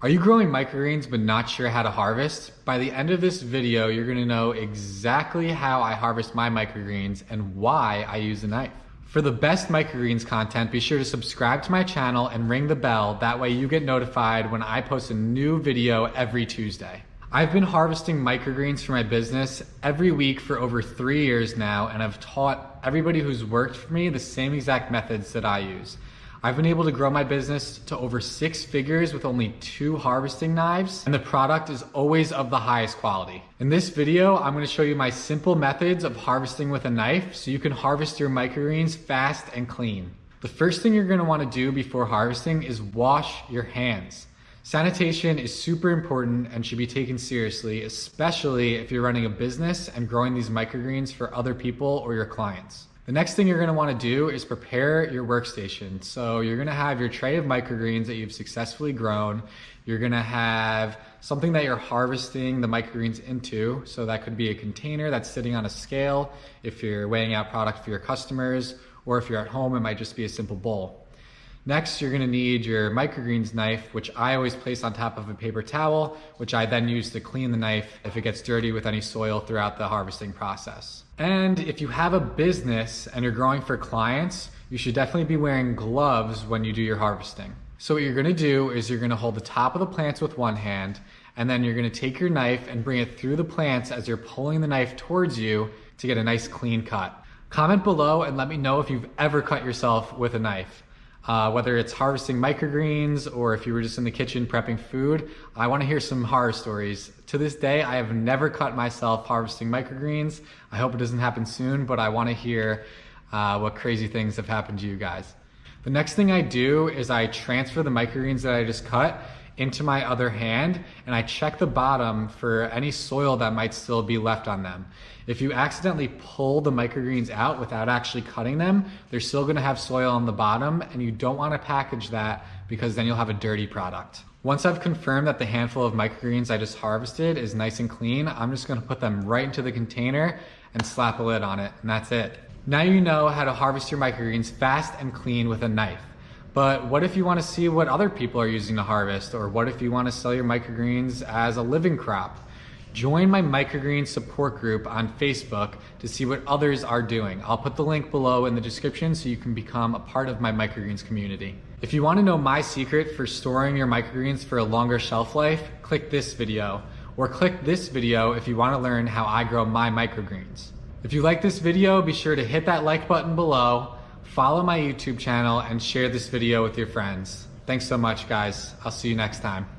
Are you growing microgreens but not sure how to harvest? By the end of this video, you're gonna know exactly how I harvest my microgreens and why I use a knife. For the best microgreens content, be sure to subscribe to my channel and ring the bell. That way you get notified when I post a new video every Tuesday. I've been harvesting microgreens for my business every week for over 3 years now, and I've taught everybody who's worked for me the same exact methods that I use. I've been able to grow my business to over 6 figures with only 2 harvesting knives, and the product is always of the highest quality. In this video, I'm gonna show you my simple methods of harvesting with a knife so you can harvest your microgreens fast and clean. The first thing you're gonna wanna do before harvesting is wash your hands. Sanitation is super important and should be taken seriously, especially if you're running a business and growing these microgreens for other people or your clients. The next thing you're gonna wanna do is prepare your workstation. So you're gonna have your tray of microgreens that you've successfully grown. You're gonna have something that you're harvesting the microgreens into. So that could be a container that's sitting on a scale if you're weighing out product for your customers, or if you're at home, it might just be a simple bowl. Next, you're gonna need your microgreens knife, which I always place on top of a paper towel, which I then use to clean the knife if it gets dirty with any soil throughout the harvesting process. And if you have a business and you're growing for clients, you should definitely be wearing gloves when you do your harvesting. So what you're gonna do is you're gonna hold the top of the plants with one hand, and then you're gonna take your knife and bring it through the plants as you're pulling the knife towards you to get a nice clean cut. Comment below and let me know if you've ever cut yourself with a knife. Whether it's harvesting microgreens or if you were just in the kitchen prepping food, I wanna hear some horror stories. To this day, I have never cut myself harvesting microgreens. I hope it doesn't happen soon, but I wanna hear what crazy things have happened to you guys. The next thing I do is I transfer the microgreens that I just cut into my other hand, and I check the bottom for any soil that might still be left on them. If you accidentally pull the microgreens out without actually cutting them, they're still gonna have soil on the bottom, and you don't wanna package that because then you'll have a dirty product. Once I've confirmed that the handful of microgreens I just harvested is nice and clean, I'm just gonna put them right into the container and slap a lid on it, and that's it. Now you know how to harvest your microgreens fast and clean with a knife. But what if you want to see what other people are using to harvest? Or what if you want to sell your microgreens as a living crop? Join my microgreen support group on Facebook to see what others are doing. I'll put the link below in the description so you can become a part of my microgreens community. If you want to know my secret for storing your microgreens for a longer shelf life, click this video. Or click this video if you want to learn how I grow my microgreens. If you like this video, be sure to hit that like button below, follow my YouTube channel, and share this video with your friends. Thanks so much, guys. I'll see you next time.